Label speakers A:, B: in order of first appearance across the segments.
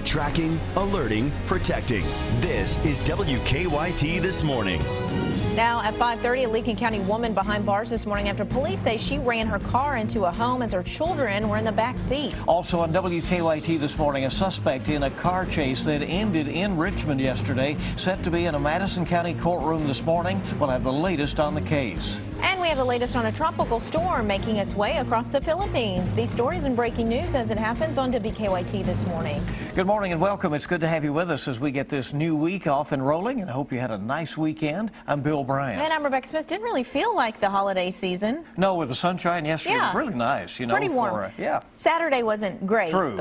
A: Tracking, alerting, protecting. This is WKYT This Morning.
B: Now at 5:30, a Lincoln County woman behind bars this morning after police say she ran her car into a home as her children were in the back seat.
C: Also on WKYT this morning, a suspect in a car chase that ended in Richmond yesterday, set to be in a Madison County courtroom this morning. We'll have the latest on the case.
B: And we have the latest on a tropical storm making its way across the Philippines. These stories and breaking news as it happens on WKYT this morning.
C: Good morning and welcome. It's good to have you with us as we get this new week off and rolling, and I hope you had a nice weekend. I'm Bill Bryant.
B: And I'm Rebecca Smith. Didn't really feel like the holiday season.
C: No, with the sunshine yesterday, it was really nice. You know,
B: pretty warm. Saturday wasn't great.
C: True.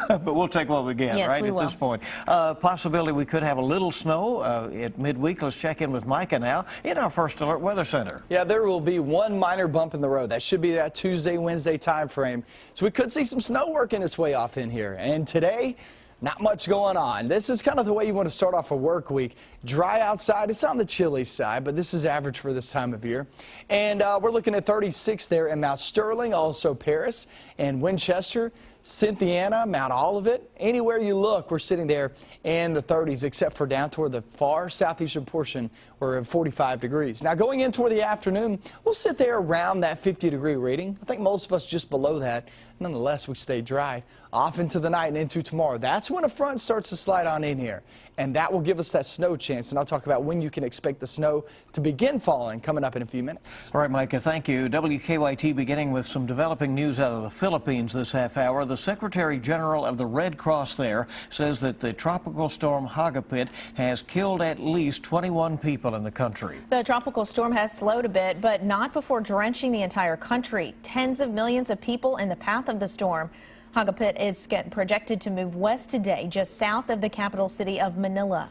B: But
C: we'll take what we get,
B: yes,
C: right,
B: we
C: at
B: will.
C: this point. Possibility we could have a little snow at midweek. Let's check in with Micah now in our First Alert Weather Center.
D: Yeah, there will be one minor bump in the road. That should be that Tuesday, Wednesday time frame. So we could see some snow working its way off in here. And today, not much going on. This is kind of the way you want to start off a work week. Dry outside. It's on the chilly side, but this is average for this time of year. And we're looking at 36 there in Mount Sterling, also Paris and Winchester, Cynthiana, Mount Olivet. Anywhere you look, we're sitting there in the 30s, except for down toward the far southeastern portion, we're at 45 degrees. Now going in toward the afternoon, we'll sit there around that 50-degree rating. I think most of us just below that. Nonetheless, we stay dry off into the night and into tomorrow. That's when a front starts to slide on in here, and that will give us that snow chance. And I'll talk about when you can expect the snow to begin falling coming up in a few minutes.
C: All right, Micah, thank you. WKYT beginning with some developing news out of the Philippines this half hour. The Secretary General of the Red Cross there says that the tropical storm Hagapit has killed at least 21 people in the country.
B: The tropical storm has slowed a bit, but not before drenching the entire country. Tens of millions of people in the path of the storm. Hagapit is projected to move west today, just south of the capital city of Manila.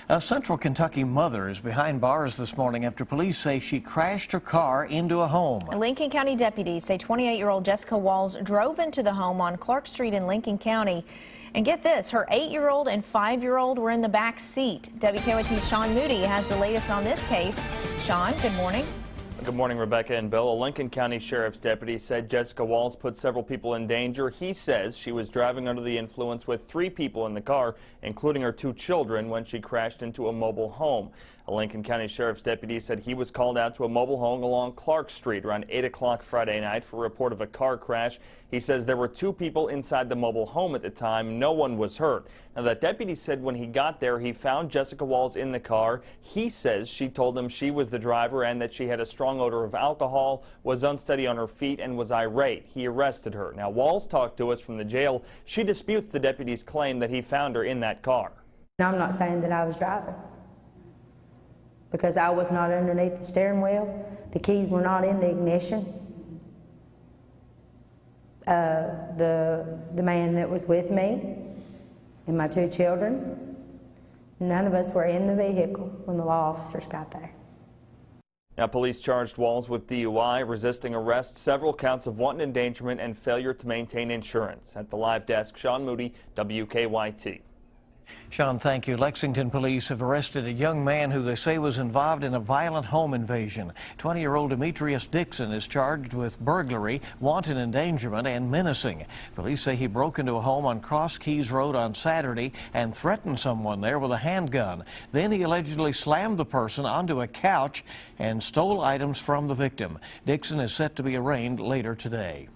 C: A Central Kentucky mother is behind bars this morning after police say she crashed her car into a home.
B: Lincoln County deputies say 28-year-old Jessica Walls drove into the home on Clark Street in Lincoln County. And get this, her 8-year-old and 5-year-old were in the back seat. WKYT's Sean Moody has the latest on this case. Sean, good morning.
E: Good morning, Rebecca and Bill. A Lincoln County Sheriff's deputy said Jessica Walls put several people in danger. He says she was driving under the influence with 3 people in the car, including her 2 children, when she crashed into a mobile home. A Lincoln County Sheriff's deputy said he was called out to a mobile home along Clark Street around 8 o'clock Friday night for a report of a car crash. He says there were 2 people inside the mobile home at the time. No one was hurt. Now, that deputy said when he got there, he found Jessica Walls in the car. He says she told him she was the driver and that she had a strong odor of alcohol, was unsteady on her feet, and was irate. He arrested her. Now, Walls talked to us from the jail. She disputes the deputy's claim that he found her in that car.
F: I'm not saying that I was driving, because I was not underneath the steering wheel. The keys were not in the ignition. The man that was with me and my 2 children, none of us were in the vehicle when the law officers got there.
E: Now, police charged Walls with DUI, resisting arrest, several counts of wanton endangerment, and failure to maintain insurance. At the live desk, Sean Moody, WKYT.
C: Sean, thank you. Lexington police have arrested a young man who they say was involved in a violent home invasion. 20-year-old Demetrius Dixon is charged with burglary, wanton endangerment, and menacing. Police say he broke into a home on Cross Keys Road on Saturday and threatened someone there with a handgun. Then he allegedly slammed the person onto a couch and stole items from the victim. Dixon is set to be arraigned later today.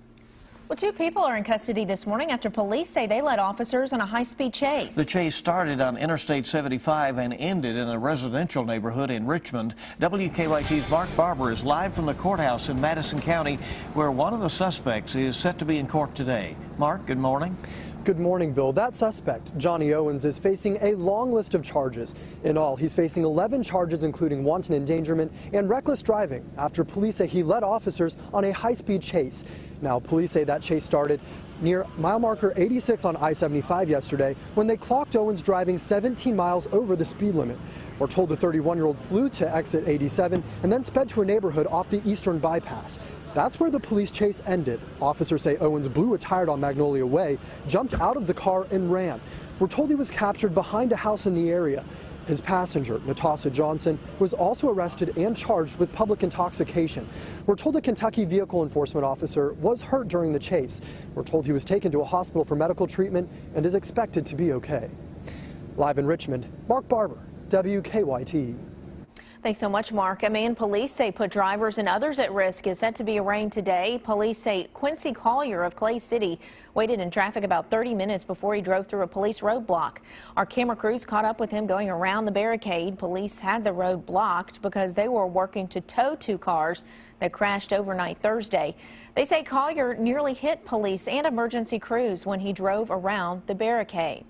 B: Well, 2 people are in custody this morning after police say they led officers on a high-speed chase.
C: The chase started on Interstate 75 and ended in a residential neighborhood in Richmond. WKYT's Mark Barber is live from the courthouse in Madison County, where one of the suspects is set to be in court today. Mark, good morning.
G: Good morning, Bill. That suspect, Johnny Owens, is facing a long list of charges. In all, he's facing 11 charges, including wanton endangerment and reckless driving, after police say he led officers on a high-speed chase. Now, police say that chase started near mile marker 86 on I-75 yesterday when they clocked Owens driving 17 miles over the speed limit. We're told the 31-year-old flew to exit 87 and then sped to a neighborhood off the eastern bypass. That's where the police chase ended. Officers say Owens blew a tire on Magnolia Way, jumped out of the car and ran. We're told he was captured behind a house in the area. His passenger, Natasha Johnson, was also arrested and charged with public intoxication. We're told a Kentucky vehicle enforcement officer was hurt during the chase. We're told he was taken to a hospital for medical treatment and is expected to be okay. Live in Richmond, Mark Barber, WKYT.
B: Thanks so much, Mark. A man police say put drivers and others at risk is set to be arraigned today. Police say Quincy Collier of Clay City waited in traffic about 30 minutes before he drove through a police roadblock. Our camera crews caught up with him going around the barricade. Police had the road blocked because they were working to tow two cars that crashed overnight Thursday. They say Collier nearly hit police and emergency crews when he drove around the barricade.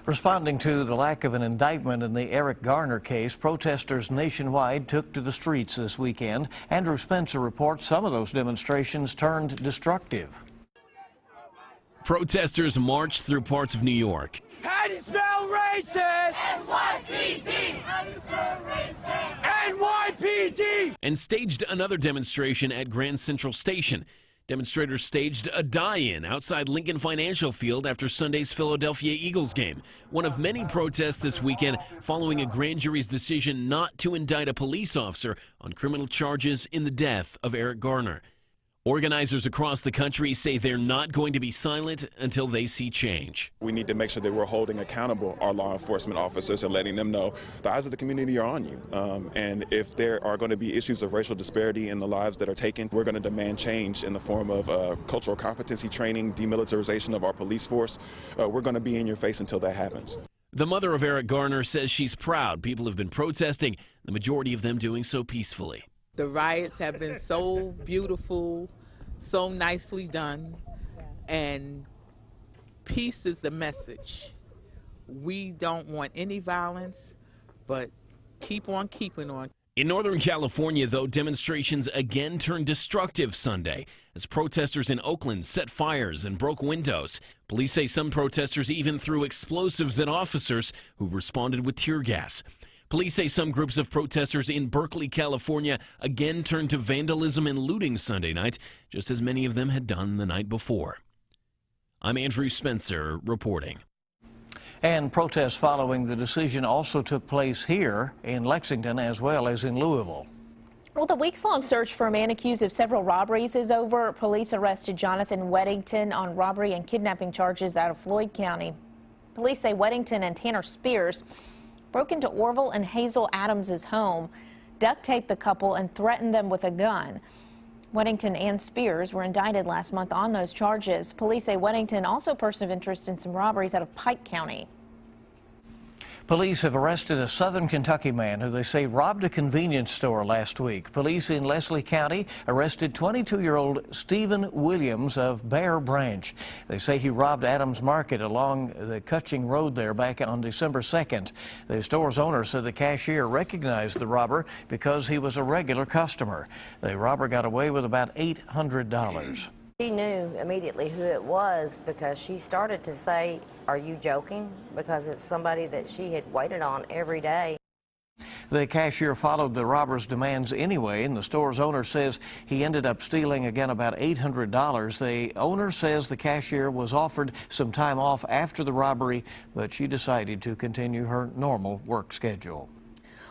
C: Responding to the lack of an indictment in the Eric Garner case, protesters nationwide took to the streets this weekend. Andrew Spencer reports some of those demonstrations turned destructive.
H: Protesters marched through parts of New York.
I: How do you spell racist?
J: NYPD! How do you spell racist?
H: NYPD! And staged another demonstration at Grand Central Station. Demonstrators staged a die-in outside Lincoln Financial Field after Sunday's Philadelphia Eagles game. One of many protests this weekend following a grand jury's decision not to indict a police officer on criminal charges in the death of Eric Garner. Organizers across the country say they're not going to be silent until they see change.
K: We need to make sure that we're holding accountable our law enforcement officers and letting them know the eyes of the community are on you. And if there are going to be issues of racial disparity in the lives that are taken, we're going to demand change in the form of cultural competency training, demilitarization of our police force. We're going to be in your face until that happens.
H: The mother of Eric Garner says she's proud people have been protesting, the majority of them doing so peacefully.
L: The riots have been so beautiful, so nicely done, and peace is the message. We don't want any violence, but keep on keeping on.
H: In Northern California, though, demonstrations again turned destructive Sunday as protesters in Oakland set fires and broke windows. Police say some protesters even threw explosives at officers who responded with tear gas. Police say some groups of protesters in Berkeley, California, again turned to vandalism and looting Sunday night, just as many of them had done the night before. I'm Andrew Spencer reporting.
C: And protests following the decision also took place here in Lexington as well as in Louisville.
B: Well, the weeks-long search for a man accused of several robberies is over. Police arrested Jonathan Weddington on robbery and kidnapping charges out of Floyd County. Police say Weddington and Tanner Spears broke into Orville and Hazel Adams' home, duct taped the couple, and threatened them with a gun. Weddington and Spears were indicted last month on those charges. Police say Weddington also a person of interest in some robberies out of Pike County.
C: Police have arrested a southern Kentucky man who they say robbed a convenience store last week. Police in Leslie County arrested 22-year-old Stephen Williams of Bear Branch. They say he robbed Adams Market along the Cutching Road there back on December 2nd. The store's owner said the cashier recognized the robber because he was a regular customer. The robber got away with about $800.
M: She knew immediately who it was because she started to say, "Are you joking?" Because it's somebody that she had waited on every day.
C: The cashier followed the robber's demands anyway, and the store's owner says he ended up stealing again about $800. The owner says the cashier was offered some time off after the robbery, but she decided to continue her normal work schedule.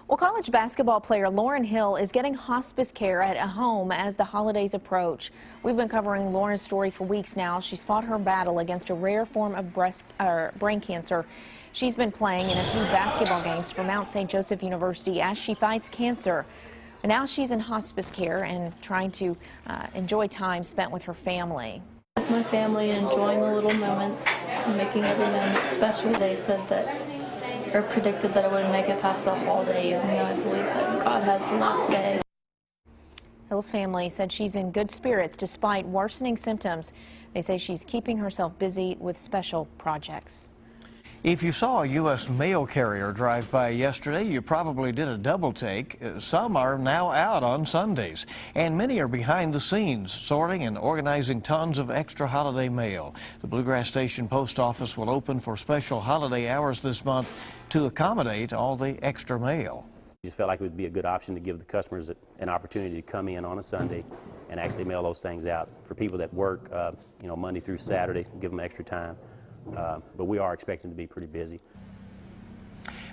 B: Well, college basketball player Lauren Hill is getting hospice care at a home as the holidays approach. We've been covering Lauren's story for weeks now. She's fought her battle against a rare form of brain cancer. She's been playing in a few basketball games for Mount St. Joseph University as she fights cancer. And now she's in hospice care and trying to enjoy time spent with her family.
N: With my family, enjoying the little moments and making every moment special. They said that, or predicted that I wouldn't make it past the holiday, even though I believe that God has the last say.
B: Hill's family said she's in good spirits despite worsening symptoms. They say she's keeping herself busy with special projects.
C: If you saw a U.S. mail carrier drive by yesterday, you probably did a double take. Some are now out on Sundays, and many are behind the scenes, sorting and organizing tons of extra holiday mail. The Bluegrass Station Post Office will open for special holiday hours this month to accommodate all the extra mail.
O: We just felt like it would be a good option to give the customers an opportunity to come in on a Sunday and actually mail those things out. For people that work, Monday through Saturday, give them extra time. But we are expecting to be pretty busy.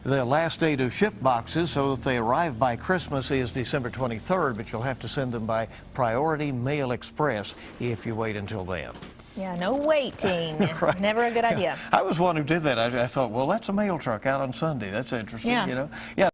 C: The last day to ship boxes so that they arrive by Christmas is December 23rd, but you'll have to send them by Priority Mail Express if you wait until then.
B: Yeah, no waiting.
C: Right.
B: Never a good idea.
C: I was one who did that. I thought, well, that's a mail truck out on Sunday. That's interesting,
B: Yeah.
C: you know. Yeah.